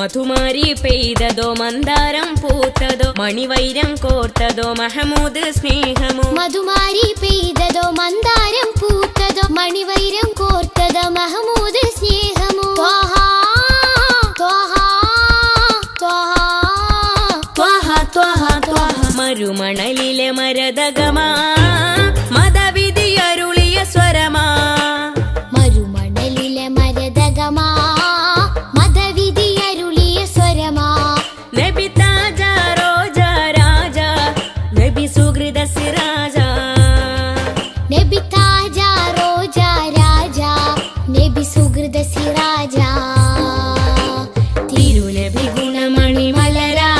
മധുമാരി പെയ്തതോ മന്ദാരം പൂത്തതോ മണിവൈരം കോർത്തതോ മഹമൂദ് സ്നേഹമോ. മധുമാരി പെയ്തതോ മന്ദാരം പൂത്തതോ മണിവൈരം കോർത്തതോ മഹമൂദ് സ്നേഹമോ. മരുമണലിലെ മരതകമാ മതവിധി അരുളിയ സ്വരമാ. മരുമണലിലെ മരതകമാ മതവിധി അരുളിയ സ്വരമാ. നബി താജ റോജ രാജ നബി സുഹൃദ സിരാജ. നബി താജ റോജ രാജ നബി സുഹൃദ സിരാജ. തിരുനബി ഗുണമണി മലരാ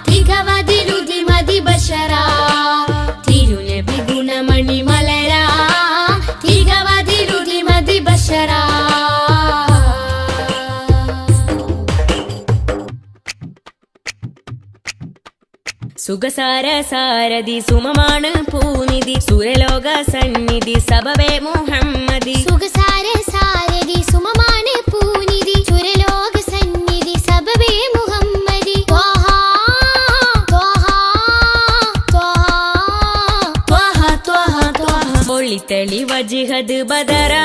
തികവതിലുതി മതി ബശരാ. തിരുനബി ഗുണമണി മലരാ തികവതിലുതി മതി ബശരാ. സുഖസാര സാരഥി സുമമാണ് പൂനിധി സുരലോക സന്നിധി സബവേ മുഹമ്മദി. സുഖസാര സാരഥി സുമമാണ് പൂനിധി സുരലോക സന്നിധി സബവേ മുഹമ്മദി. ഒളിത്തളി വജിഹദ് ബദറാ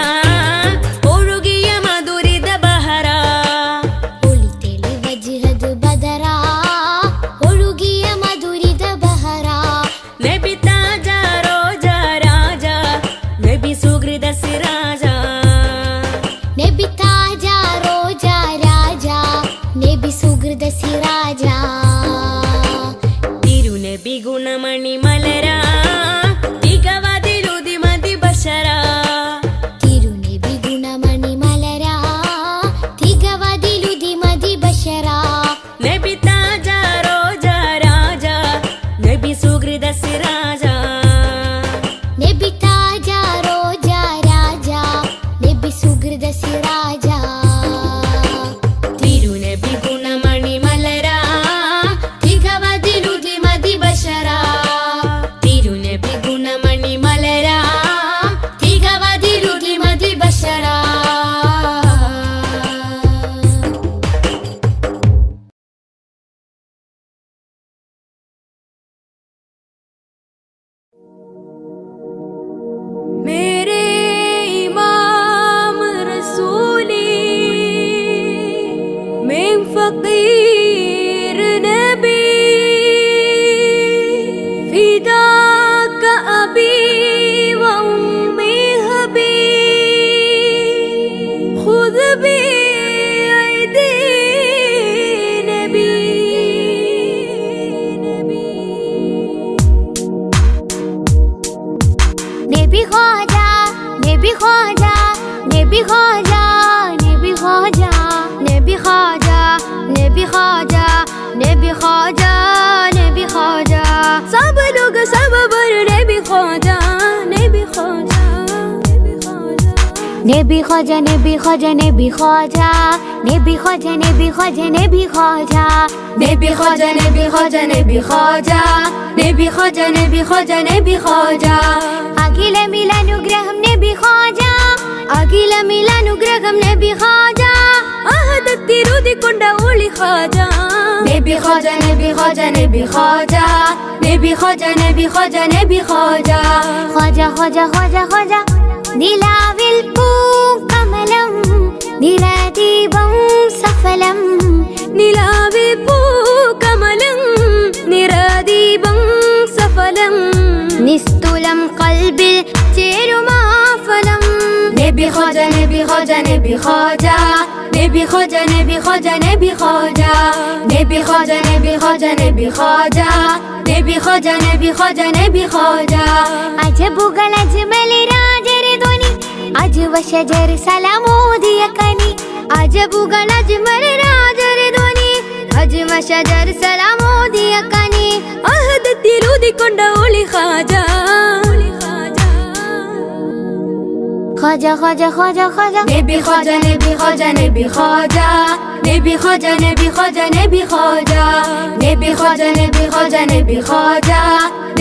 ഒഴുകിയ മധുരിത ബഹറാ. ഒളിത്തളി വജിഹദ് ബദറാ ഒഴുകിയ മധുരിത ബഹറാ. നബി താജ റോജ രാജ നബി സുഹൃദ സിരാജ. നബി താജ റോജ രാജ നബി സുഹൃദ സിരാജ. തിരുനബി ഗുണമണി മലരാ തികവതിലുതി മതി ബശരാ. തിരുനബി ഗുണമണി മലരാ തികവതിലുതി മതി ബശരാ. നബി താജ റോജ രാജ നബി സുഹൃദ സിരാജ. നബി താജ റോജ രാജ നബി സുഹൃദ സിരാജ. തിരുനബി ഗുണമണി മലരാ തികവതിലുതി മതി ബശരാ. തിരുനബി ഗുണമണി മലരാ തികവതിലുതി മതി ബശരാ. मेरे इमाम रसूली मैं फकीर नबी फिदा का अबी व उम्मी हबी खुद भी ऐदी नबी. नबी ख्वाजा नबी ख्वाजा नबी ख्वाजा नबी ख्वाजा नबी ख्वाजा नबी ख्वाजा नबी ख्वाजा नबी ख्वाजा. सब लोग सब बर नबी ख्वाजा नबी ख्वाजा नबी ख्वाजा नबी ख्वाजा नबी ख्वाजा नबी ख्वाजा नबी ख्वाजा नबी ख्वाजा नबी ख्वाजा नबी ख्वाजा नबी ख्वाजा नबी ख्वाजा नबी ख्वाजा नबी ख्वाजा. അഖില മിലാനുഗ്രഹം നബി ഖാജ അഖില മിലാനുഗ്രഹം നബി ഖാജ. അഹദത്തിരുതിക്കൊണ്ട ഒളി ഖാജ. നബി ഖാജ നബി ഖാജ നബി ഖാജ നബി ഖാജ നബി ഖാജ നബി ഖാജ. ഖാജ ഖാജ ഖാജ ഖാജ. നിലാവിൽ പൂക്കമലം നിറദീപം സഫലം. നിലാവിൽ പൂക്കമലം നിറദീപം സഫലം. നിസ്തുലം കൽബിൽ ചേരുമാഫലം. നബി ഖാജ നബി ഖാജ നബി ഖാജ നബി ഖാജ നബി ഖാജ നബി ഖാജ നബി ഖാജ നബി ഖാജ നബി ഖാജ നബി ഖാജ നബി ഖാജ നബി ഖാജ. അജബുകൾ അജ്മൽ രാജര ധ്വനി അജ്വ ശജർ സലാമോദിയ കനി. അജബുകൾ അജ്മൽ രാജര ധ്വനി അജ്വ ശജർ സലാമോദിയ കനി. അഹദത്തിരുതിക്കൊണ്ട ഒളി ഖാജ. ഖാജ ഖാജ ഖാജ ഖാജ. നബി ഖാജ നബി ഖാജ നബി ഖാജ നബി ഖാജ നബി ഖാജ നബി ഖാജ നബി ഖാജ നബി ഖാജ നബി ഖാജ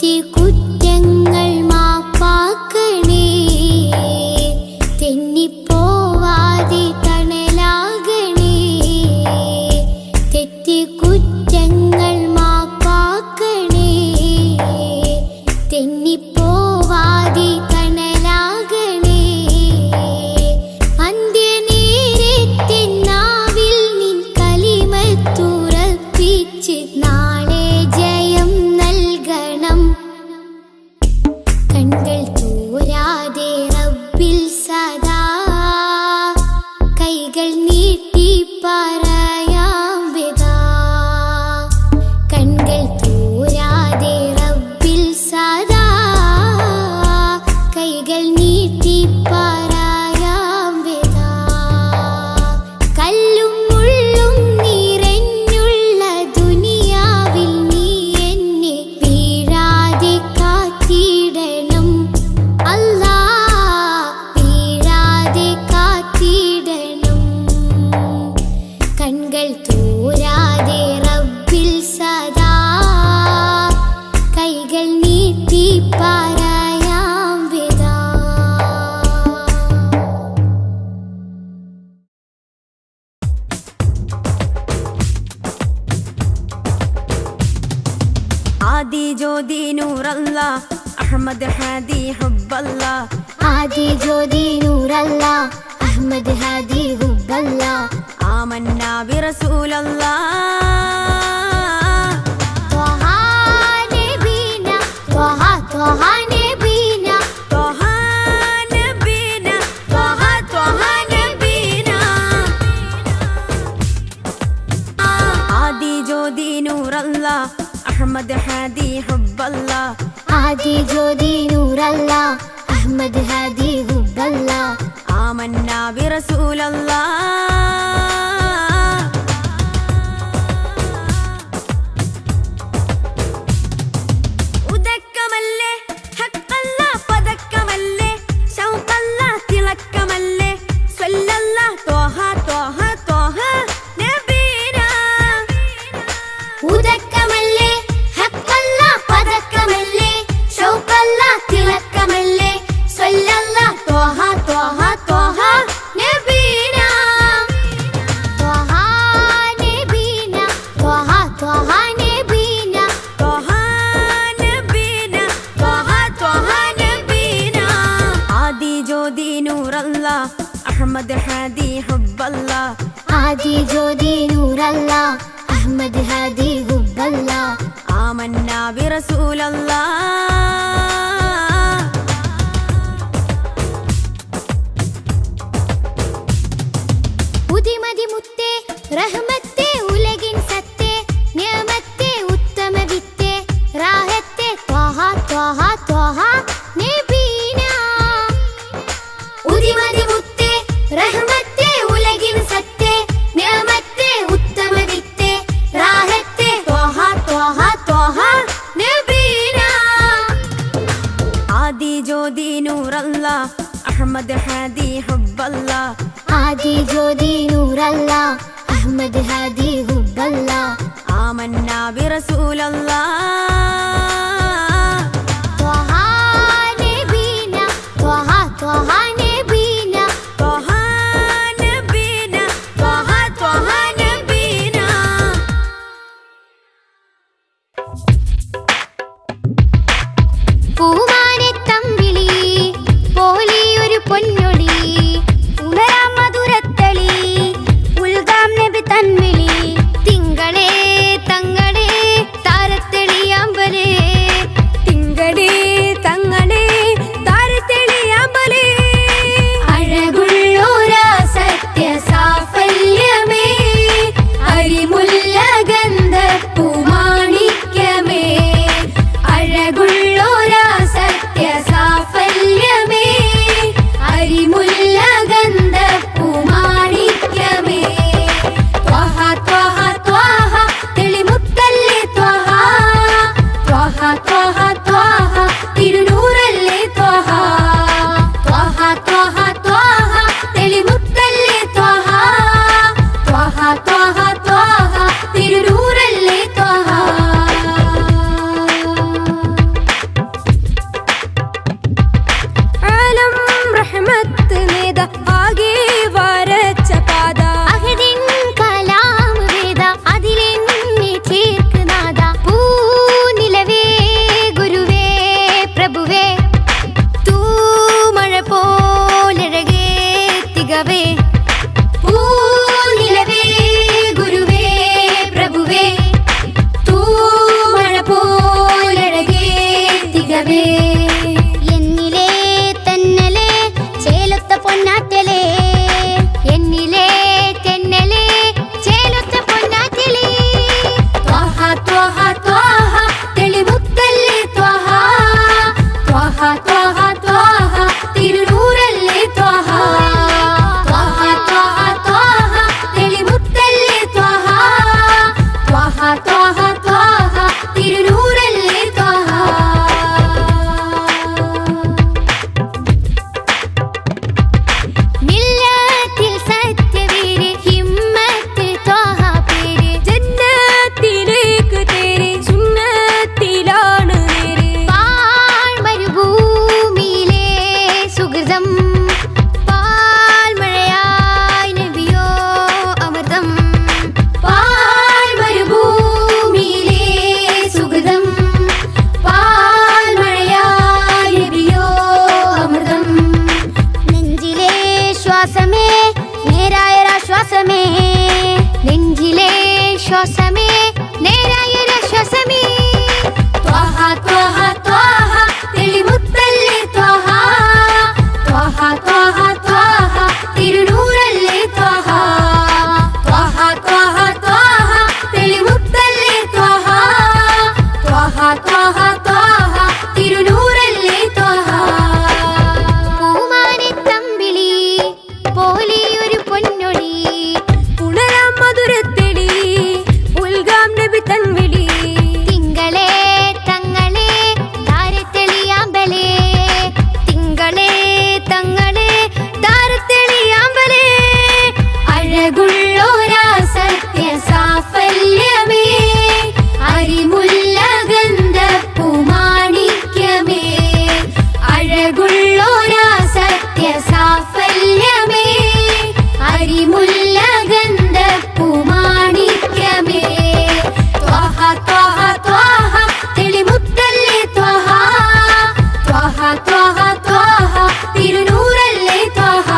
തെറ്റി കുറ്റങ്ങൾ മാപ്പാക്കണേ, തെന്നിപ്പോവാതെ തണലാകണേ. തെറ്റി കുറ്റങ്ങൾ മാപ്പാക്കണേ, തെന്നിപ്പോവാതെ തണലാകണേ. അന്ത്യനേരത്തെ നാവിൽ നിൻ കലിമത്തുറപ്പിച്ച് നാളെ ജയം നൽകണം. കണ്കൾ തോരാതെ റബ്ബിൽ സദാ കൈകൾ നീട്ടി പറയാം വിദാ. കണ്കൾ തോരാതെ റബ്ബിൽ സദാ കൈകൾ നീട്ടി പറയാം വിദാ. കല്ലും മുള്ളും നിറഞ്ഞുള്ള ദുനിയാവിൽ നീ എന്നെ വീഴാതെ കാത്തിടണം അല്ലാ, വീഴാതെ കാത്തിടണം. കണ്കൾ തോരാതെ റബ്ബിൽ സദാ കൈകൾ നീട്ടി പറയാം വിദാ. ആദി ജ്യോതി നൂറല്ല അഹമ്മദ് ഹാദി ഹുബ്ബല്ല. ആദി ജ്യോതി നൂറല്ല അഹമ്മദ് ഹാദി ഹുബ്ബല്ല. ആമന്നാ ബിറസൂലല്ലാ ത്വഹ നബീന, ത്വഹ ത്വഹ നബീന, ത്വഹ നബീന, ത്വഹ ത്വഹ നബീന. ആദി ജ്യോതി നൂറല്ല അഹമ്മദ് ഹാദി ഹുബ്ബല്ല. ആദി ജ്യോതി നൂറല്ല അഹമ്മദ് ഹാദി ഹുബ്ബല്ല. ആമന്നാ ബിറസൂലല്ലാ ഉദക്കമല്ലേ ഹഖല്ല പദക്കമല്ലേ ശൗഖല്ല തിളക്കമല്ലേ സ്വല്ലല്ലാ ത്വഹ ത്വഹ ത്വഹ നബീന. ഉദക്കമല്ലേ ഹഖല്ല പദക്കമല്ലേ ശൗഖല്ല തിളക്കമല്ലേ സ്വല്ലല്ലാ ത്വഹ ത്വഹ ത്വഹ നബീന. ത്വഹ നബീന, ത്വഹ ത്വഹ നബീന, ത്വഹ നബീന, ത്വഹ ത്വഹ നബീന. ആദി ജ്യോതി നൂറല്ല അഹമ്മദ് ഹാദി ഹുബ്ബല്ല. ആദി ജ്യോതി നൂറല്ല അഹമ്മദ് ഹാദി ഹുബ്ബല്ല. ആമന്നാ ബിറസൂലല്ലാ ഉദിമതി മുത്തേ റഹ്മത്തേ ഉലകിൻ സത്തേ നിയമത്തേ ഉത്തമ വിത്തേ റാഹത്തേ ത്വഹ ത്വഹ ത്വഹ നബീന. ഉദിമതി മുത്തേ റഹ്മത്തേ ഉലകിൻ സത്തേ നിയമത്തേ ഉത്തമ വിത്തേ റാഹത്തേ ത്വഹ ത്വഹ ത്വഹ നബീന. ആദി ജ്യോതി നൂറല്ല അഹമ്മദ് ഹാദി ഹുബ്ബല്ല. ആദി ജ്യോതി നൂറല്ല അഹമ്മദ് ഹാദി ഹുബ്ബല്ല. ആമന്നാ ബിറസൂലല്ലാ ത്വഹ നബീന, ത്വഹ ത്വഹ നബീന, ത്വഹ നബീന, ത്വഹ ത്വഹ നബീന. പൂമാനത്തമ്പിളി പോലെയൊരു പൊന്നൊളി ഉണരാം മധുരത്തളി ഉൽഗാം നബി തൻവിളി. തിങ്കളേ തങ്ങളേ താരത്തിള ത്വാഹ ത്വാഹ തിരുനൂറല്ലേ ത്വാഹ. പൂമാനത്തമ്പിളി പോലെ ഒരു പൊന്നൊളി ഉണരാം മധുരത്തെളി ഉൽഗാം നബി തൻവിളി. തിങ്കളേ തങ്ങളെ താരത്തെളിയാമ്പലേ തിങ്കളേ തങ്ങളെ താരത്തെളിയാമ്പലേ അഴകുള്ളോരാ സത്യ സാഫല്യമേ അരിമുല്ല ഗന്ധപ്പൂമാണിക്യമേ. അഴകുള്ളോരാ സത്യ സാഫല്യമേ അരിമുല്ല ഗന്ധപ്പൂമാണിക്യമേ. ത്വാഹ ത്വാഹ ത്വാഹ തെളിമുത്തല്ലേ ത്വാഹ. ത്വാഹ ത്വാഹ ത്വാഹ തിരുനൂറല്ലേ ത്വാഹ.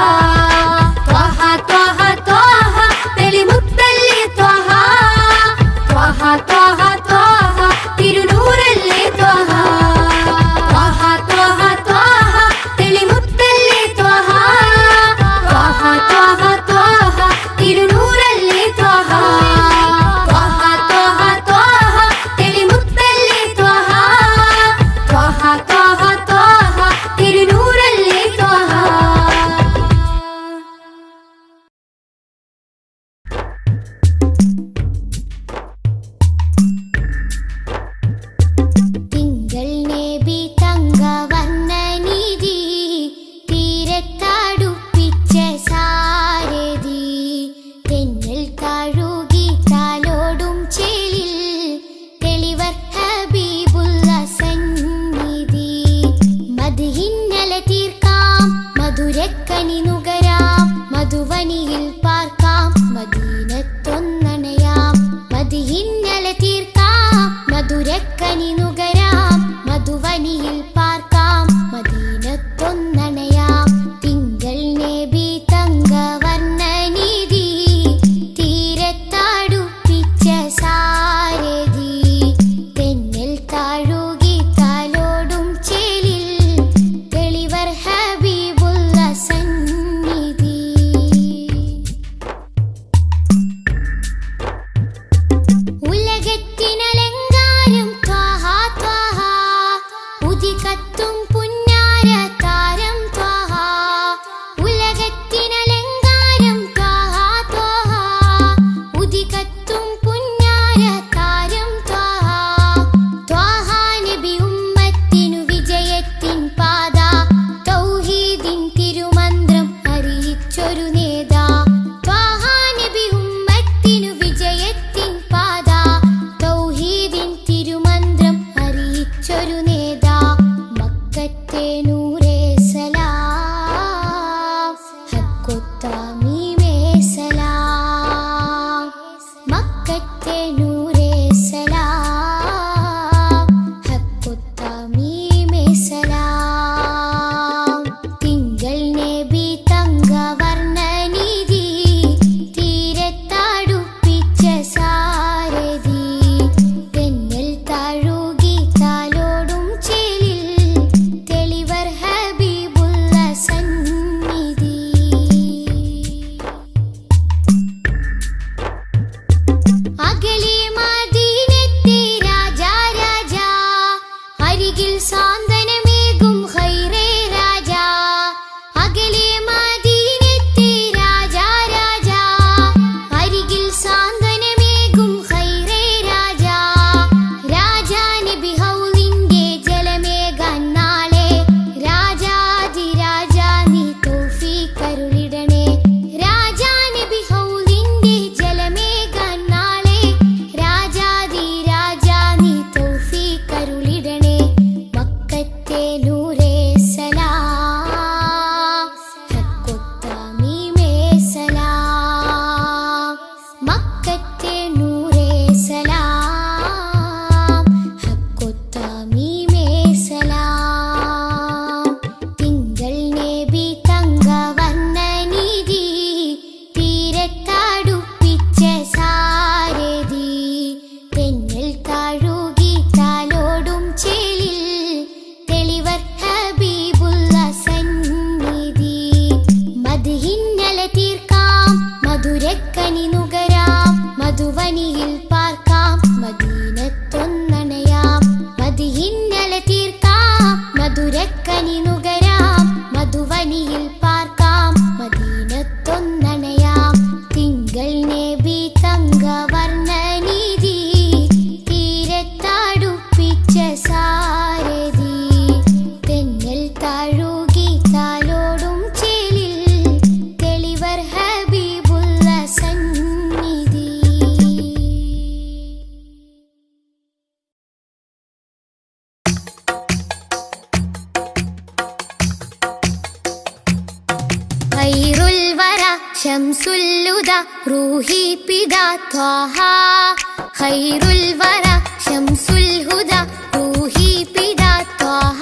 ത്വാഹ ത്വാഹ ത്വാഹ തെളിമുത്തല്ലേ ത്വാഹ. ത്വാഹ ത്വാഹ ത്വാഹ തിരുനൂറല്ലേ ത്വാഹ. ത്വാഹ ത്വാഹ ത്വാഹ തെളിമുത്തല്ലേ ത്വാഹ. ത്വാഹ ത്വാഹ ത്വാഹ തിരുനൂറല്ലേ ത്വാഹ. ത്വാഹ ത്വാഹ ത്വാഹ തെളിമുത്തല്ലേ ത്വാഹ. ത്വാഹ ത്വാഹ ത്വാഹ തിരുനൂറല്ലേ ത്വാഹ. തിങ്കൾ നേബി തങ്ക വർണ്ണനിധി തീരത്താടുപ്പിച്ച സാരഥി തെന്നൽ താഴുകി താലോടും ചേലിൽ തെളിവർ ഹബീബുള്ള സന്നിധി മദ്ഹിന്നല തീർക്കാം മധുരക്കനി നുകരാം മധുവനിയിൽ പാർക്കാം മദീനത്തൊന്നണയാം മദ്ഹിന്നല തീർക്കാം മധുരക്കനി നുകരാം മധുവനിയിൽ പാർക്കാം മദീനത്തൊന്നണയാം തിങ്കൾ നേബി തങ്ക വർണ്ണനിധി തീരത്താടുപ്പിച്ച സാരഥി തെന്നൽ താഴുകി താലോടും ചേലിൽ തെളിവർ ഹബീബുള്ള സന്നിധി ഉലകത്തിനലങ്കാരം ത്വാഹ ത്വാഹ ഉദികത്ത ശംസുൽ ഹുദ റൂഹി പിതാ ത്വാഹ ഖൈറുൽ വറ ശംസുൽ ഹുദ റൂഹി പിതാ ത്വാഹ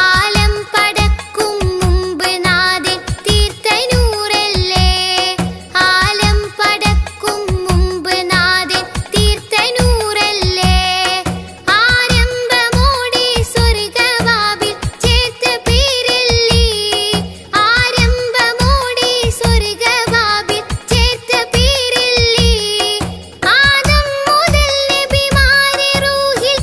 ആലം പടക്കും മുമ്പ് നാഥൻ തീർത്ത നൂറല്ലേ ആലം പടക്കും മുമ്പ് നാഥൻ തീർത്ത നൂറല്ലേ ആരംഭമോടെ സ്വർഗവാതിൽ ചേർത്ത പേരല്ലേ ആരംഭമോടെ സ്വർഗവാതിൽ ചേർത്ത പേരല്ലേ ആദം മുതൽ നബിമാരെ റൂഹിൽ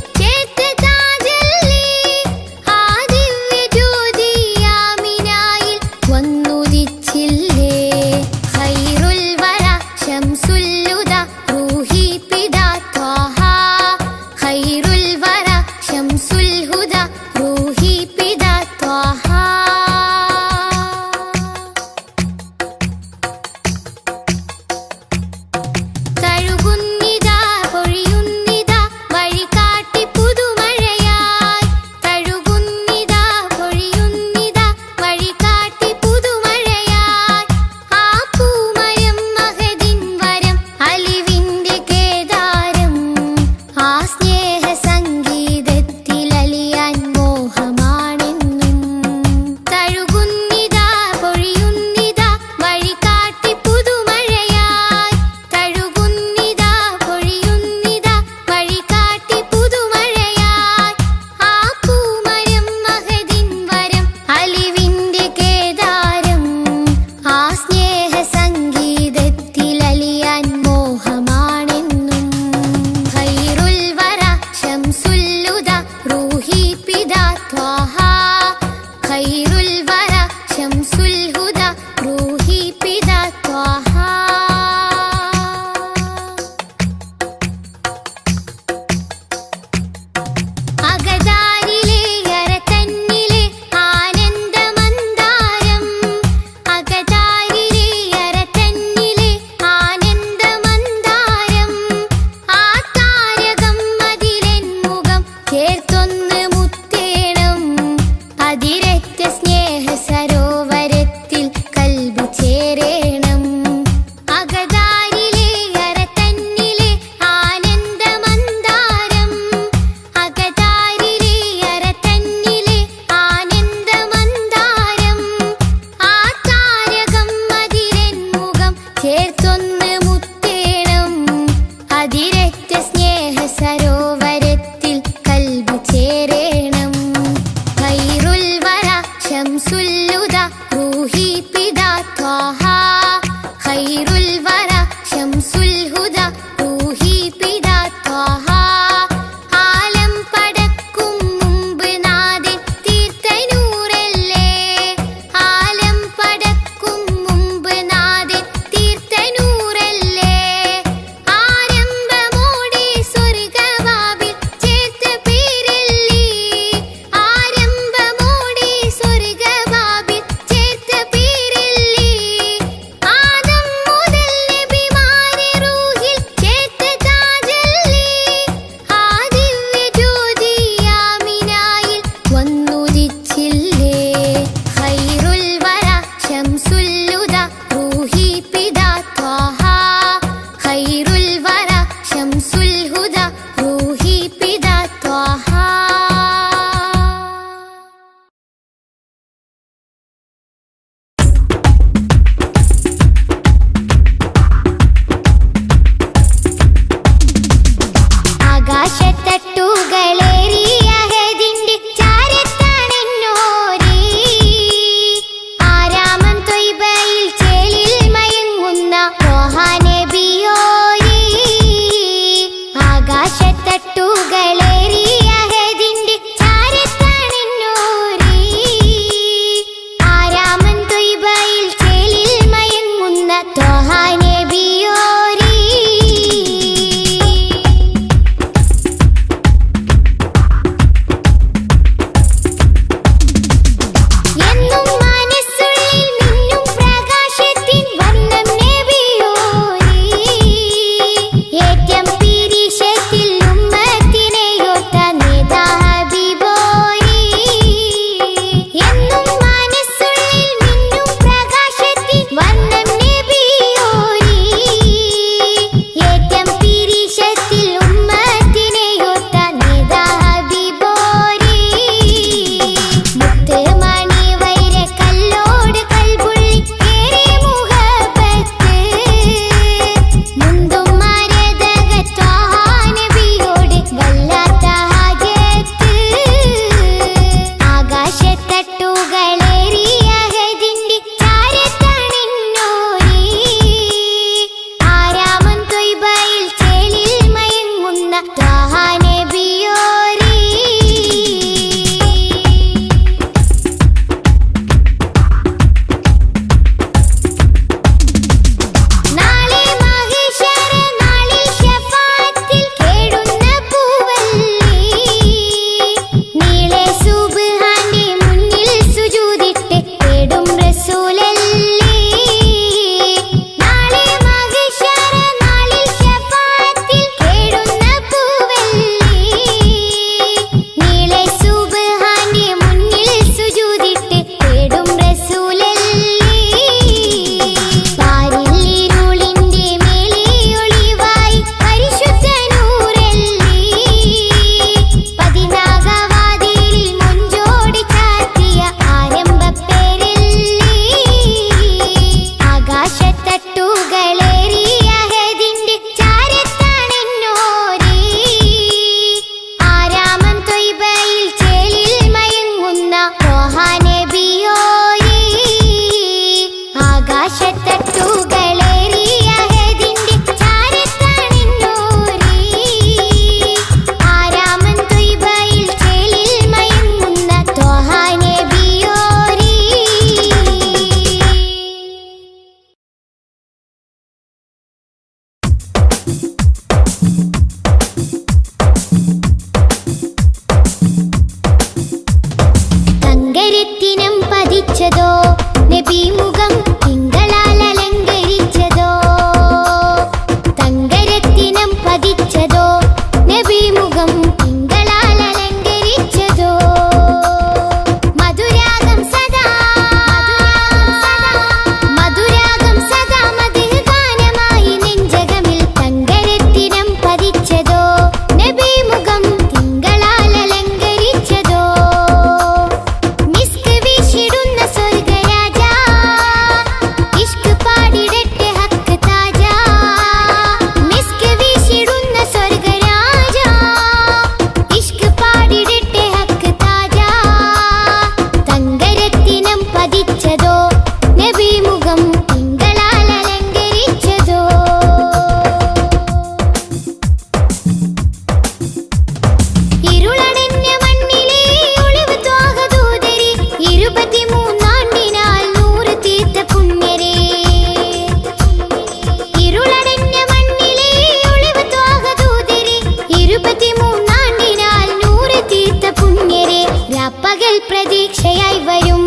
രാപ്പകൽ പ്രതീക്ഷയായി വരും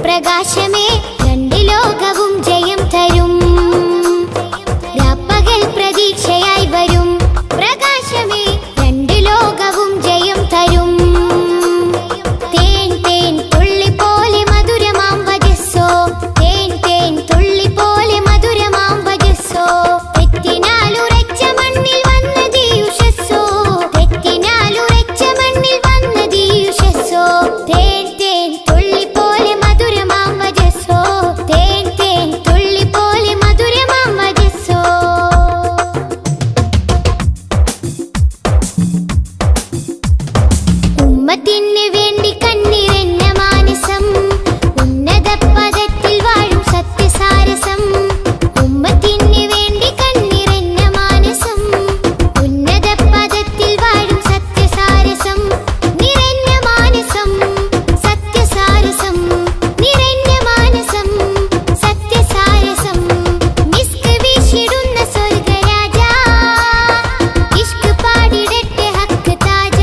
പ്രകാശമേ രണ്ട് ലോകവും ജയം തരും. രാപ്പകൽ പ്രതീക്ഷയായി വരും പ്രകാശമേ രണ്ട് ലോകവും ജയം തരും. തേൻ തേൻ തുള്ളി പോലെ മധുരമാം വജസ്സോ, തേൻ തേൻ തുള്ളി പോലെ മധുരമാം വജസ്സോ, തെറ്റിനാലുറച്ച മണ്ണിൽ വന്നതീ ഉഷസ്സോ, തെറ്റിനാലുറച്ച മണ്ണിൽ വന്നതീ ഉഷസ്സോ, തേൻ തേൻ തുള്ളി പോലെ മധുരമാം വജസ്സോ, തേൻ തേൻ തുള്ളി പോലെ മധുരമാം വജസ്സോ. ഉമ്മത്തിന് വേണ്ടി കണ്ണിറഞ്ഞ മാനസം, ഉന്നത പദത്തിൽ വാഴും സത്യസാരസം. ഉമ്മത്തിന് വേണ്ടി കണ്ണിറഞ്ഞ മാനസം, ഉന്നത പദത്തിൽ വാഴും സത്യസാരസം. നിറഞ്ഞ മാനസം സത്യസാരസം, നിറഞ്ഞ മാനസം സത്യസാരസം. മിസ്ക് വീശിടുന്ന സ്വർഗരാജ, ഇഷ്ക് പാടിടട്ടെ ഹക്ക് താജ.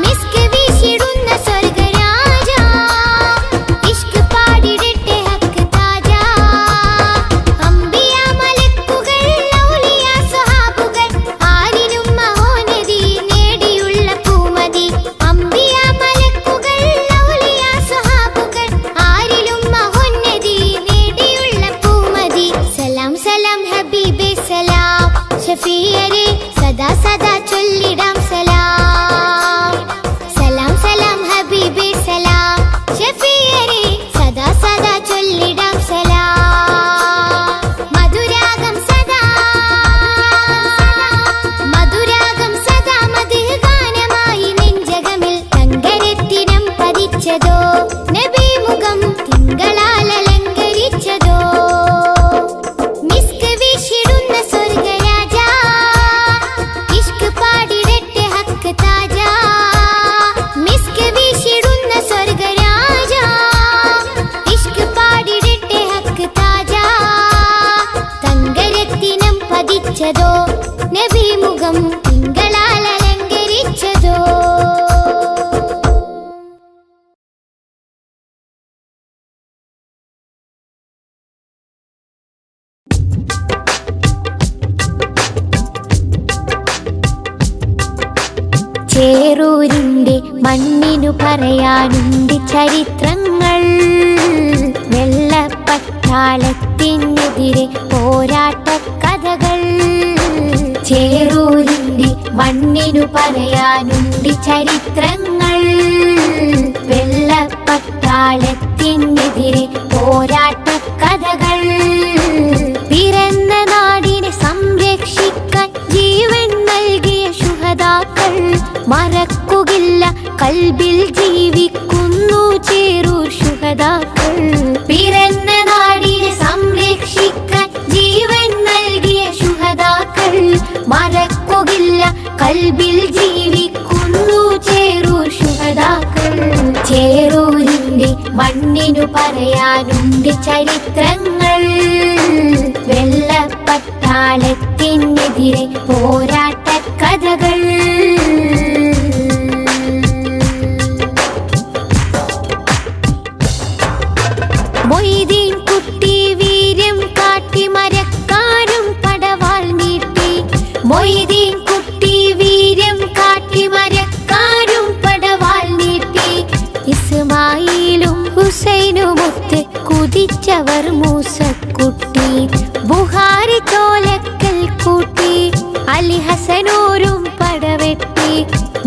മിസ്ക് വീശിടുന്ന സ്വർഗരാജ, ഇഷ്ക് പാടിടട്ടെ ഹക്ക് താജ. അംബിയ മലക്കുകൾ ഔലിയ സ്വഹാബുകൾ ആരിലും മഹോന്നതി നേടിയുള്ള പൂമതി. അംബിയ മലക്കുകൾ ഔലിയ സ്വഹാബുകൾ ആരിലും മഹോന്നതി നേടിയുള്ള പൂമതി. സലാം സലാം ഹബീബേ സലാം, ഷഫീയരെ സദാ സദാ ചൊല്ലിടാം സലാം. സലാം സലാം ഹബീബേ സലാം, ഷഫീയരെ സദാ സദാ ചൊല്ലിടാം സലാം. മധുരാഗം സദാ, മധുരാഗം സദാ മദ്ഹ് ഗാനമായി നെഞ്ചകമിൽ തങ്കരത്തിനം പതിച്ചതോ, നബി മുഖം തിങ്കളാൽ അലങ്കരിച്ചതോ. മിസ്ക് വീശിടുന്ന സ്വർഗരാജ, ഇഷ്ക് പാടിടട്ടെ ഹക്ക് താജ. മിസ്ക് വീശിടുന്ന സ്വർഗരാജ, ഇഷ്ക് പാടിടട്ടെ ഹക്ക് താജ. തങ്കരത്തിനം പതിച്ചതോ, നബി മുഖം തിങ്കളാൽ അലങ്കരിച്ചതോ. ചേറൂരിന്റെ മണ്ണിനു പറയാനുണ്ട് ചരിത്രങ്ങൾ, വെള്ളപ്പട്ടാളത്തിനെതിരെ പോരാട്ട കഥകൾ. ചേറൂരിന്റെ മണ്ണിനു പറയാനുണ്ട് ചരിത്രങ്ങൾ, വെള്ളപ്പട്ടാളത്തിനെതിരെ പോരാട്ട കഥകൾ. പിറന്ന നാടിനെ സംരക്ഷിക്കാൻ ജീവൻ നൽകിയ ശുഹദാക്കൾ മറക്കുകില്ല, കൽബിൽ ജീവിക്കുന്നു ചേറൂർ ശുഹദാക്കൾ. പിറന്ന നാടിനെ സംരക്ഷിക്കാൻ ജീവൻ നൽകിയ ശുഹദാക്കൾ മറക്കുകില്ല, കൽബിൽ ജീവിക്കുന്നു ചേറൂർ ശുഹദാക്കൾ. ചേറൂരിന്റെ മണ്ണിനു പറയാനുണ്ട് ചരിത്രങ്ങൾ, വെള്ളപ്പട്ടാളത്തിനെതിരെ പോരാട്ട കഥകൾ. മൊയ്തീൻ കുട്ടി വീര്യം കാട്ടി മരക്കാരും പടവാൾ നീട്ടി. മൊയ്തീൻ കുട്ടി വീര്യം കാട്ടി മരക്കാരും പടവാൾ നീട്ടി. ഇസ്മായിലും ഹുസൈനുമൊത്ത് കുതിച്ചവർ മൂസക്കുട്ടി. ബുഹാരി തോലക്കൽ കൂട്ടി, അലി ഹസനൂരും പടവെട്ടി.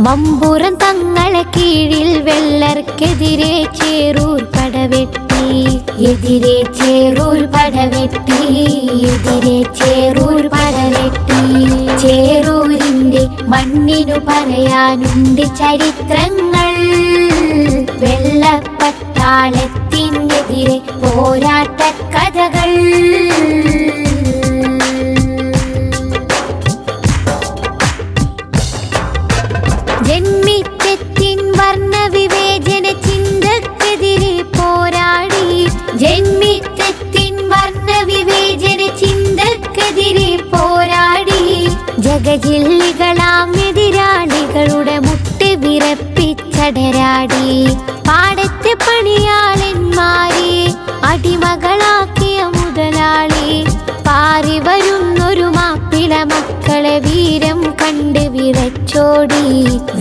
മമ്പുറം തങ്ങളെ കീഴിൽ വെള്ളർക്കെതിരെ ചേറൂർ പടവെട്ടി. എതിരെ ചേറൂർ പടവെട്ടി, എതിരെ ചേറൂർ പടവെട്ടി. ചേറൂരിന്റെ മണ്ണിനു പറയാനുണ്ട് ചരിത്രങ്ങൾ, വെള്ളപ്പട്ടാളത്തിനെതിരെ പോരാട്ട കഥകൾ. ജന്മിത്വത്തിൻ വർണ്ണവിവേചന ചിന്തക്കെതിരെ പോരാടി. ജന്മിത്വത്തിൻ വർണ്ണവിവേചന ചിന്തക്കെതിരെ പോരാടി. ജഗജില്ലികളാം എതിരാളികളുടെ മുട്ട് വിറപ്പിച്ച പടരാടി പാടത്തെ പണിയാളന്മാരെ അടിമകളാക്കിയ മുതലാളി പാറി വരുന്നൊരു മാപ്പിള മക്കളെ വീരം കണ്ട് വിറച്ചോടി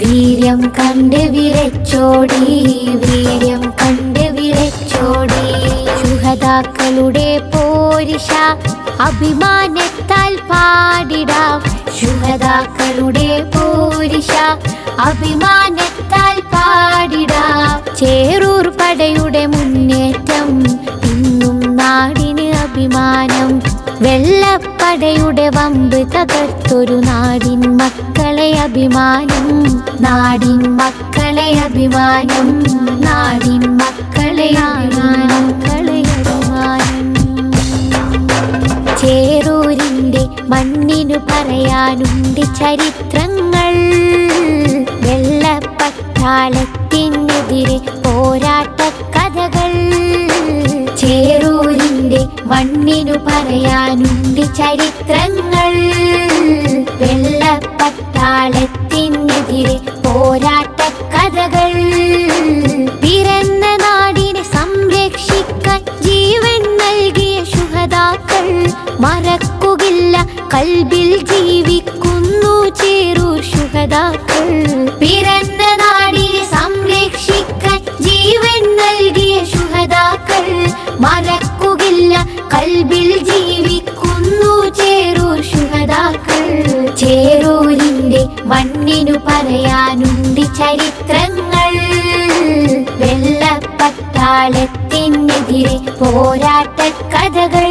വീര്യം കണ്ട് വിറച്ചോടി വീര്യം കണ്ട് വിറച്ചോടി ശുഹദാക്കളുടെ പോരിഷ അഭിമാനത്താൽ പാടിടാം ശുഹദാക്കളുടെ പോരിഷ അഭിമാനത്താൽ പാടിടാം ചേറൂർ പടയുടെ മുന്നേറ്റം ഇന്നും നാടിന് അഭിമാനം വെള്ളപ്പടയുടെ വമ്പ് തകർത്തൊരു നാടിൻ മക്കളെ അഭിമാനം നാടിൻ മക്കളെ അഭിമാനം നാടിൻ മക്കളെ അഭിമാനം ചേറൂരിന്റെ മണ്ണിനു പറയാനുണ്ട് ചരിത്രങ്ങൾ വെള്ളപ്പട്ടാളത്തിനെതിരെ പോരാട്ട കഥകൾ ചേറൂരിന്റെ മണ്ണിനു പറയാനുണ്ട് ചരിത്രങ്ങൾ വെള്ളപ്പട്ടാളത്തിനെതിരെ പോരാട്ട കഥകൾ പിറന്ന നാടിനെ സംരക്ഷിക്കാൻ ജീവൻ നൽകിയ ശുഹദാക്കൾ മറക്കുകയില്ല കൽബിൽ ജീവിക്കുന്നു ചേറൂർ ശുഹദാക്കൾ പിറന്ന നാടിനെ സംരക്ഷിക്കാൻ ജീവൻ നൽകിയ ശുഹദാക്കൾ മറക്കുകയില്ല കൽബിൽ ജീവിക്കുന്നു ചേറൂർ ശുഹദാക്കൾ ചേറൂരിന്റെ മണ്ണിനു പറയാനുണ്ട് ചരിത്രങ്ങൾ വെള്ളപ്പട്ടാളത്തിനെതിരെ പോരാട്ട കഥകൾ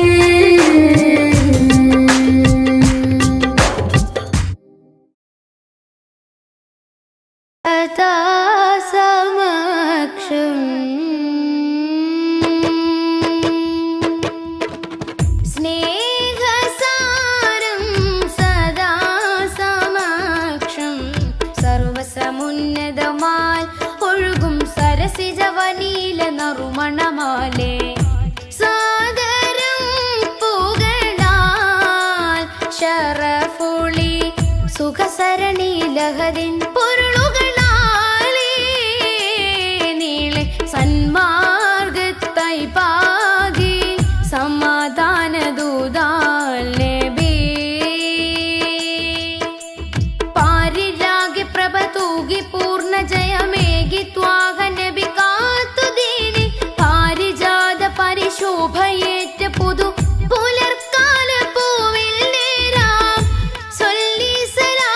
സമക്ഷം സ്നേഹസാരം സദാ സമക്ഷം സർവസമുന്നതമാൽ ഒഴുകും സരസിജവനീല നറുമണമാലേ സാദരം പുകഴാൽ ശറഫുളി സുഖസരണി ലഹരിൻ പൊരുളുകളാലേ നീളെ സന്മാർഗത്തായി പാകി സമാധാന ദൂതാൽ നബി പാരിലാകെ പ്രഭ തൂകി പൂർണ്ണ ജയമേകി ത്വാഹ നബി കാത്തുദീനി പാരിജാത പരിശോഭയേറ്റ പുതു പുലർക്കാല പൂവിൽ നേരാം സൊല്ലി സലാം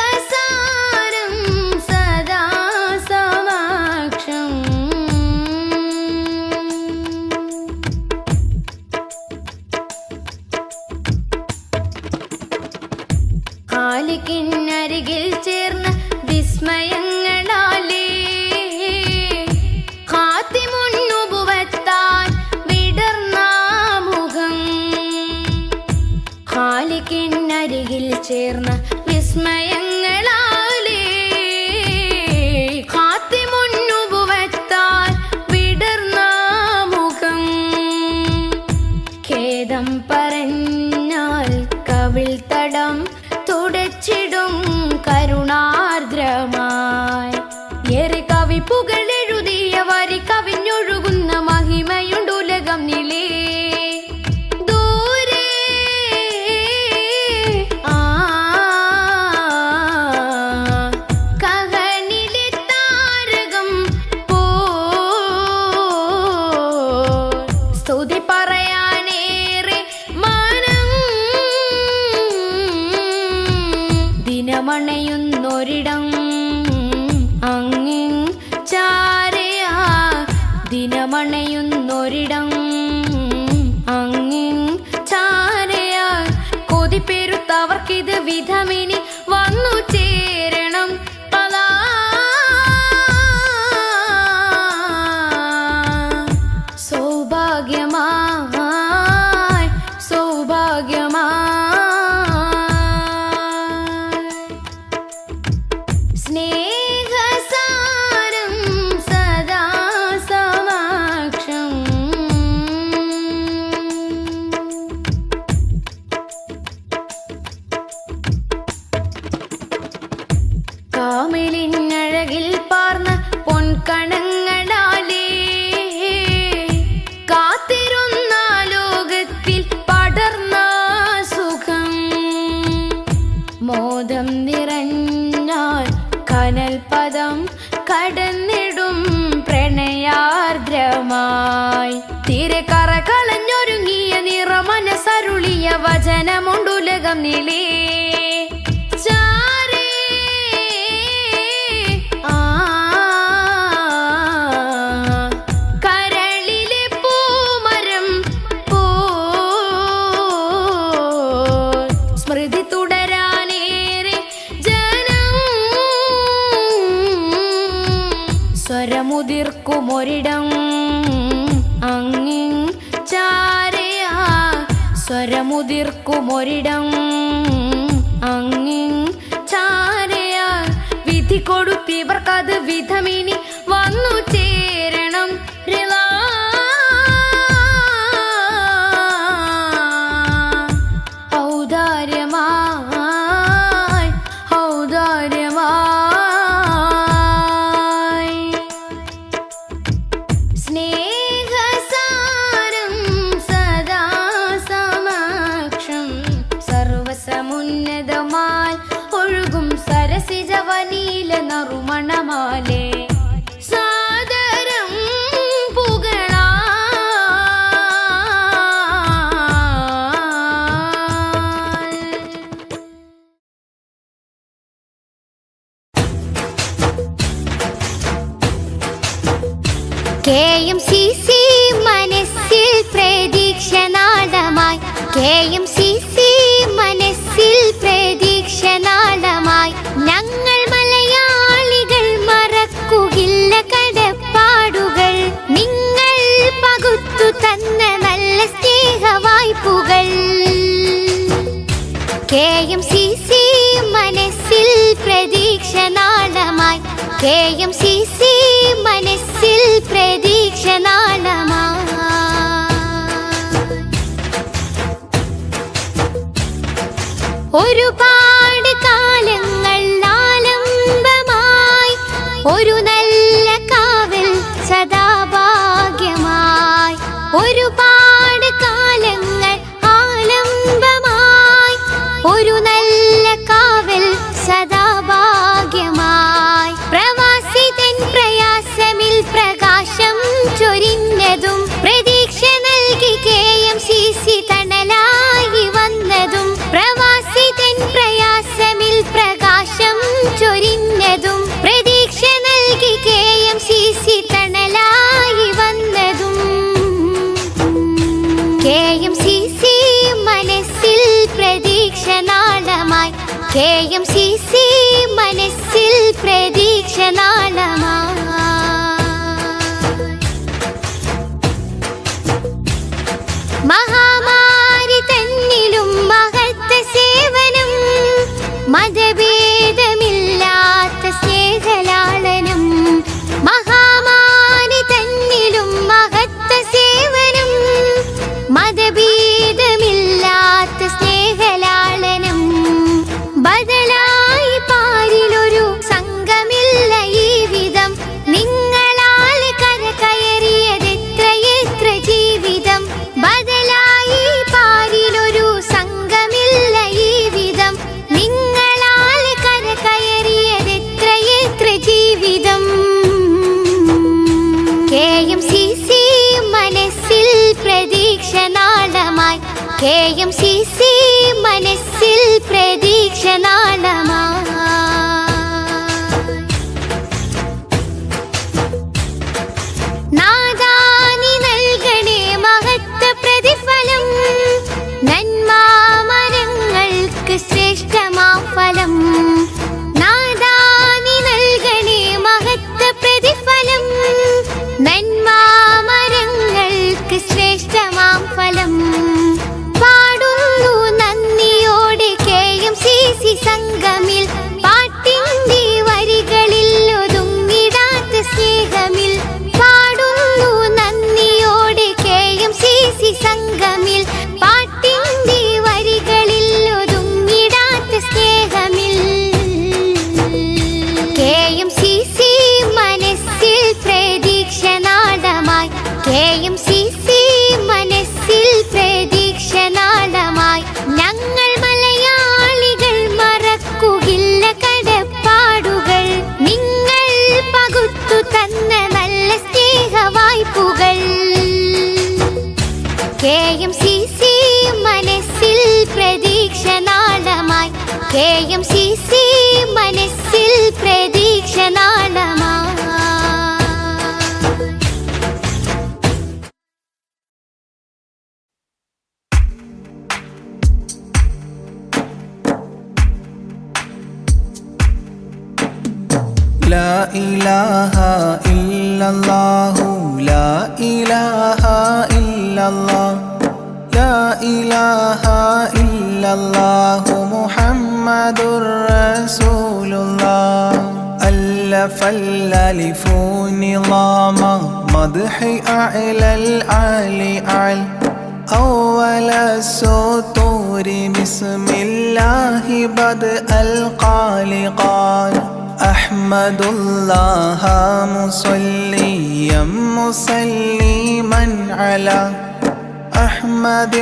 സ്നേഹസാരം സദാ സമക്ഷം ഖാലിക്കിനരികിൽ ചേർന്ന വിസ്മയങ്ങളാലേ ഖാത്തിമുന്നുബുവത്താൻ വിടർന്ന മുഖം ഖാലിക്കിനരികിൽ ചേർന്ന വിസ്മയങ്ങളാലേ ഖാത്തിമുന്നുബുവത്താൻ വിടർന്ന മുഖം ഖേദം പറഞ്ഞാൽ കവിൾ തടം തുടച്ചിടും കരുണാർദ്രമായി ഏറെ കവിപ്പുകൾ എഴുതിയ വരി കവിഞ്ഞൊഴുകുന്ന മഹിമയുണ്ടുലകം നിലേ ദൂരെ കഹനിലെ താരകം പോ സ്തുതി പറയാനേറെ മാനം ദിനമണയുന്നൊരിടം അങ്ങിൻ ചാരയാ ദിനമണയുന്നൊരിടം അങ്ങിൻ ചാരയാ കൊതിപ്പെരുത്തവർക്കിത് വിധമിനി വന്നു ചേരണം പതാ സൗഭാഗ്യമായി സൗഭാഗ്യമായി സ്നേഹസാരം സദാ സമക്ഷം മോദം നിറഞ്ഞാൽ കനൽ പദം കടന്നിടും പ്രണയാർദ്രമായി തിരക്കറ കളഞ്ഞൊരുങ്ങിയ നിറമനസരുളിയ വചനമുണ്ടുലകം നിലേ സ്വരമുതിർക്കുമൊരിടം അങ്ങിൻ ചാരയാ സ്വരമുതിർക്കുമൊരിടം അങ്ങിൻ ചാരയാ വിധി കൊടുത്തിവർക്കത് വിധമിനി വന്നു ചേരണം ഔദാര്യമായി ഔദാര്യമായി സ്നേഹസാരം സദാ സമക്ഷം സർവസമുന്നതമായി ഒഴുകും സരസിജവനീല നറുമണമാലേ സാദരം പുകളാ KMCC മനസ്സിൽ പ്രതീക്ഷ നാളമായി KMCC മനസ്സിൽ പ്രതീക്ഷ നാളമായി ഞങ്ങൾ മലയാളികൾ മറക്കുകയില്ല കടപ്പാടുകൾ നിങ്ങൾ പകുത്തു തന്ന നല്ല സ്നേഹവായ്പുകൾ KMCC മനസ്സിൽ പ്രതീക്ഷ നാളമായി KMCC മനസ്സിൽ പ്രതീക്ഷ നാളമായി ഒരുപാട് കാലങ്ങൾ ആലംബമായി ഒരു നല്ല കാവൽ സദാഭാഗ്യമായി ഒരുപാട് കാലങ്ങൾ ആലംബമായി ഒരു നല്ല കാവൽ സദാഭാഗ്യമായി പ്രവാസി തൻ പ്രയാസമിൽ പ്രകാശം ചൊരിഞ്ഞതും പ്രതീക്ഷ നൽകി KMCC തണലായി വന്നതും പ്രവാസി തൻ പ്രയാസമിൽ പ്രകാശം ചൊരിഞ്ഞതും പ്രതീക്ഷ നൽകി KMCC തണലായി വന്നതും KMCC മനസ്സിൽ പ്രതീക്ഷ നാളമായി KMCC മനസ്സിൽ പ്രതീക്ഷ നാളമായി മഹാമാരി തന്നിലും മഹത്വ സേവനം മതഭേദമില്ലാത്ത സ്നേഹലാളനം മഹാമാരി തന്നിലും മഹത്വ സേവനം മതഭേദമില്ലാത്ത സ്നേഹലാളനം ബദലായി പാരിലൊരു സംഘമില്ല ഈ വിധം നിങ്ങളാൽ കരകയറിയതെത്രയെത്ര ജീവിതം ബദലായി പാരിലൊരു സംഘമില്ല ഈ വിധം നിങ്ങളാൽ കരകയറിയതെത്രയെത്ര ജീവിതം KMCC മനസ്സിൽ പ്രതീക്ഷ നാളമായി KMCC മനസ്സിൽ പ്രതീക്ഷ നാളമായി നാദാനി നൽകണേ മഹത്വ പ്രതിഫലം നന്മാമരങ്ങൾക്ക് ശ്രേഷ്ഠമാം ഫലം നാദാനി നൽകണേ മഹത്വ പ്രതിഫലം നന്മാമരങ്ങൾക്ക് ശ്രേഷ്ഠമാം ഫലം പാടുന്നു നന്ദിയോടെ KMCC സംഗമി لا إله إلا الله لا إله إلا الله لا إله إلا الله محمد رسول الله ألف الألف نظام مدح أعلى الأعلى أعلى أول السطور بسم الله بدء القال قال أحمد الله مصليا مسلما على أحمد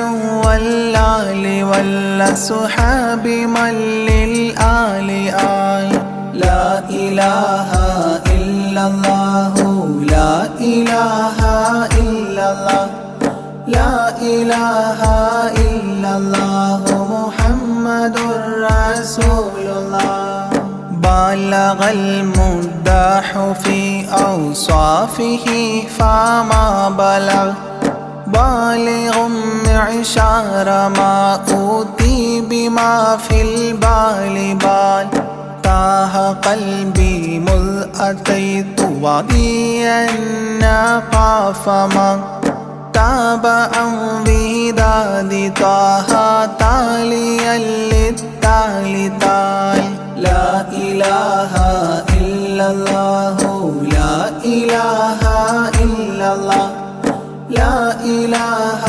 والآل والصحاب من للآل آل لا إله إلا الله لا إله إلا الله لا إله إلا الله محمد رسول الله بلغ المداح في أوصافه فما بلغ بالغ معشار ما أوتي بما في البال بال تاه قلبي مذ أتيت واديا قاف ما تاب عن وداد طه تاليا للتالي تال لا إله إلا الله لا إله إلا الله لا إله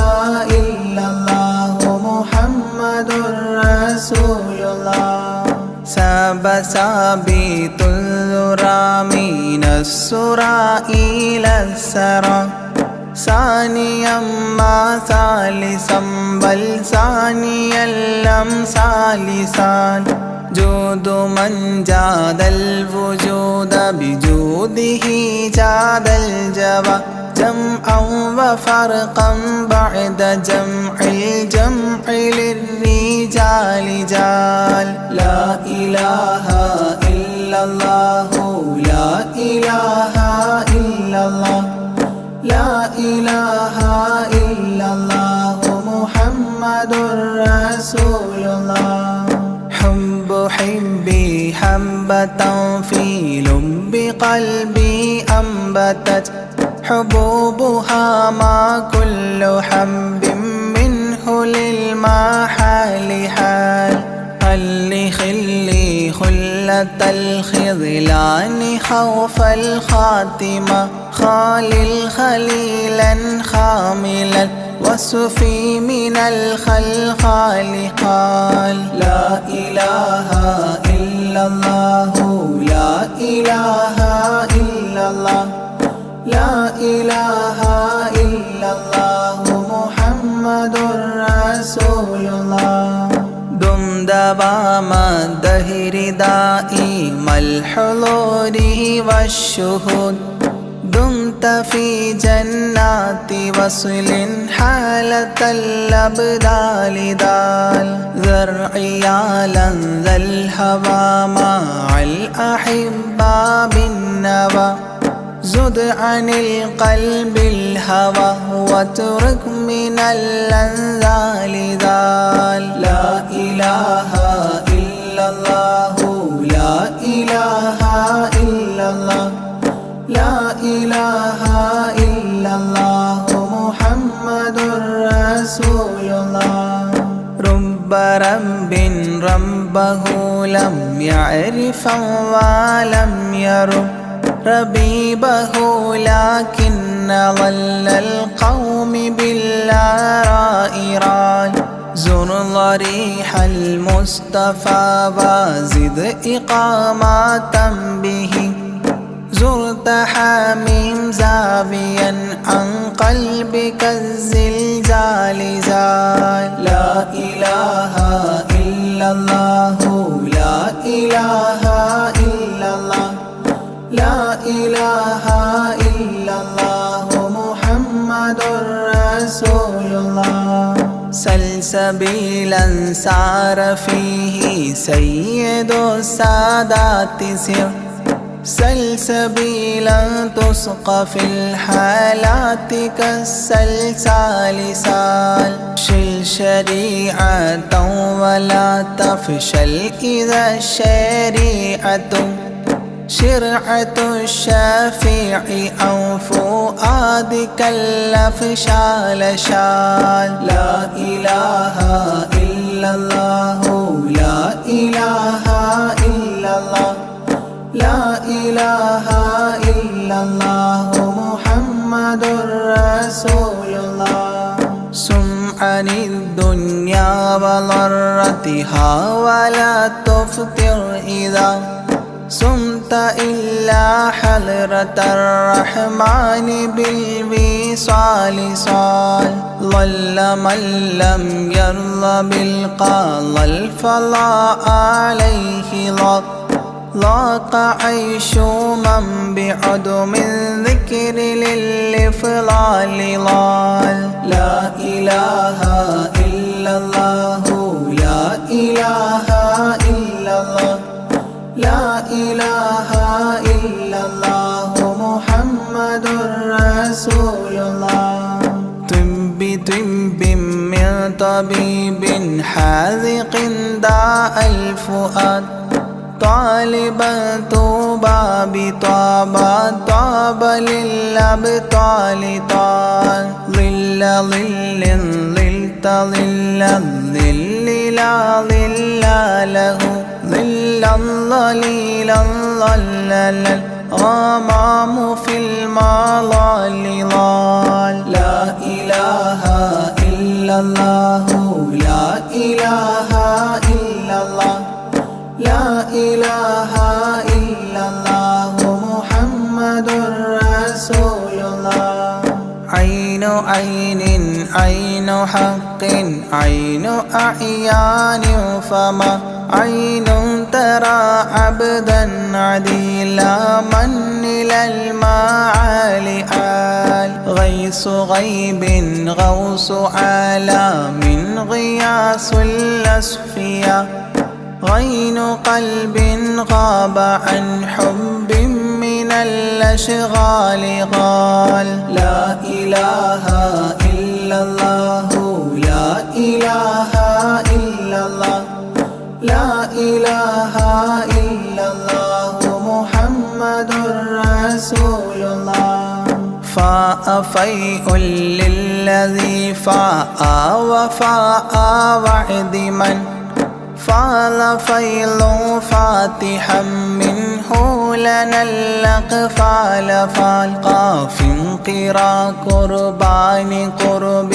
إلا الله محمد رسول الله ساب سابيت الذرى من السرى إلى السرى ثانيا ما ثالثا بل ثانيا لم ثالثان جود من جاد الوجود بجوده جاد الجبا جمعا وفرقا بعد جمع الجمع للرجال جال لا إله إلا الله لا إله إلا الله لا إله إلا الله محمد رسول الله حب حبي حبة في لب قلبي أنبتت حبوبها ما كل حب منه للمحال حال خلي خلي خلة الخذلان خوف الخاتمة خالل خليلا خاملا وصفي من الخلخال قال لا إله إلا الله لا إله إلا الله لا إله إلا الله محمد رسول الله دم دوام الدهر دائم الحضور والشهود دمت في جنات وصل حالة الأبدال دال ذرعي على ذا الهوى مع الأحبة بالنوى زد عن القلب الهوى واترك من الأنذال ذال لا إله إلا الله لا إله إلا الله لا إله إلا الله محمد رسول الله رب رب ربه لم يعرف ولم يرب ربيبه لكن ظل القوم بالآراء ران زر ضريح المصطفى وزد إقامة به زرت حميم زاويا عن قلبك الزلزال زال لا إله إلا الله لا إله إلا الله لا إله إلا الله محمد رسول الله سلسبيلا سار فيه سيد السادات سر سلسبيلا تسقى في الحالات كالسلسال سال شل شريعة ولا تفشل إذا الشريعة شرعة الشافع أو فؤادك الأفشال شال. لا إله إلا الله لا إله إلا الله لا إله إلا الله محمد رسول الله. سم عن الدنيا وضرتها ولا تفطر إذا سمت إلا حضرة الرحمن بالوصال صال. ضل من لم يرضى بالقضاء الفضاء عليه ضاق عيش من بعدم الذكر للإفضال ضال. لا إله إلا الله لا إله إلا الله لا إله إلا الله محمد رسول الله. طب من طبيب حاذق داء الفؤاد طالبا طوبى بطابى طاب للأبطال طال. ظل ظل ظلت ظل الظل لا ظل له ظلا ظليلا ظلل الغمام في المظال ضال. لا إله إلا الله لا إله إلا الله لا إله إلا الله محمد رسول الله. عين عين عين حق عين أعيان فما عين ترى عبدا عديلا من إلى المعالي آل. غيث غيب غوث عالم غياث الأصفياء غين قلب غاب عن حب من الأشغال قال. لا إله إلا الله لا إله إلا الله لا إله إلا الله محمد رسول الله. فاء فيء للذي فاء وفاء وعد من فاض فيض فاتحا منه لنا الأقفال فالقاف قرا قربان قرب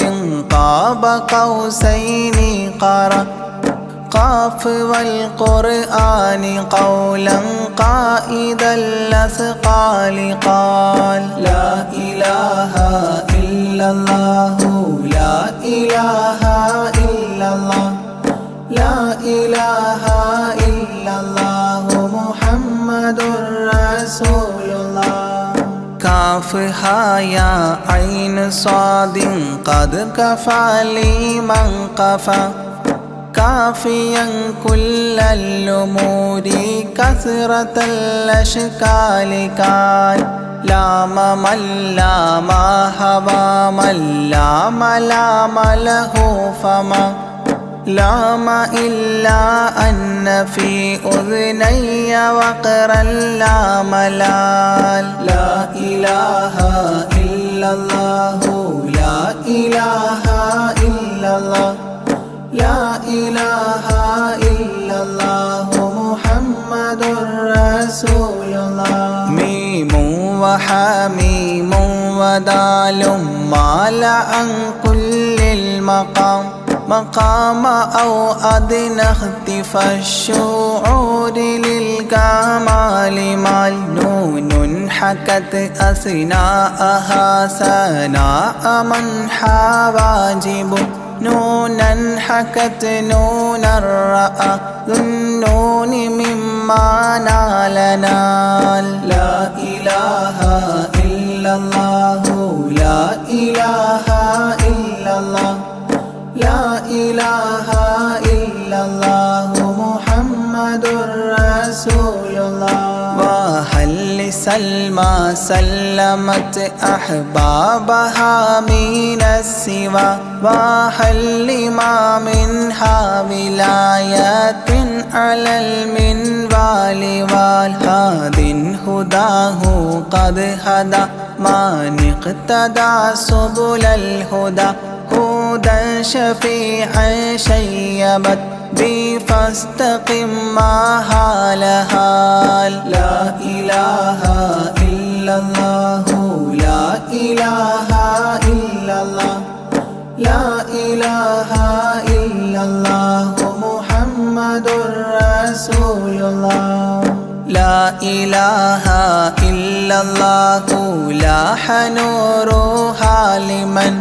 قاب قوسين قرا قاف والقرآن قولا قائد الأثقال قال. لا إله إلا الله لا إله إلا الله لا إله إلا الله محمد رسول الله. كافها يا عين صاد قد كفى لي من قفى كافيا كل الأمور كثرة الأشكال كان. لام من لام هوى من لام لام له فما لام إلا أن في أذني وقرا لا ملال. لا إله إلا الله لا إله إلا الله لا إله إلا الله محمد رسول الله. ميم وحميم ودال مال عن كل المقام مقام أو أدنى اختفى الشعور للكمال مال. نون حكت أثناءها ثناء من حواجب نونا حكت نون الرأى ذو النون مما نال نال. لا إله إلا الله لا إله إلا الله لا إله إلا الله محمد رسول الله. وهل سلمى سلمت أحبابها من السوى وهل لما منها ولايات على المنوال والهاد هداه قد هدى من اقتدى سبل الهدى هدى شفيعا شيبت بي فاستقم ما هال هال لا إله إلا الله لا إله إلا الله لا إله إلا الله محمد رسول الله لا إله إلا الله لاح نورها لمن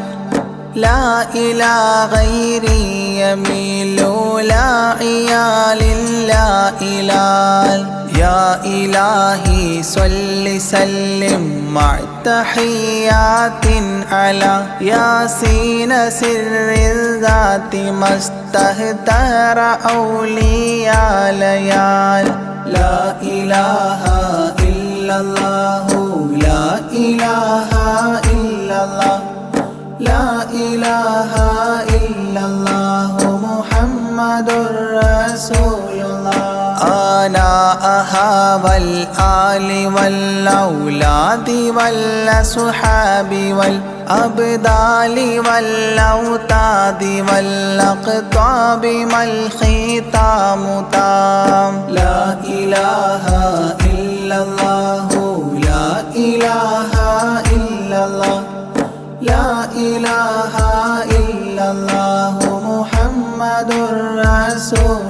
لا إلى غيري يميل لا عيال لا إلال يا إلهي صل سلم مع تحيات على ياسين سر الذات ما استهتر أولياء ليال لا إله إلا الله لا إله إلا الله لا إله إلا الله محمد رسول الله آناءها والآل والأولاد والأصحاب والأبدال والأوتاد والأقطاب ما الختام تام لا إله إلا الله لا إله إلا الله لا إله إلا الله محمد رسول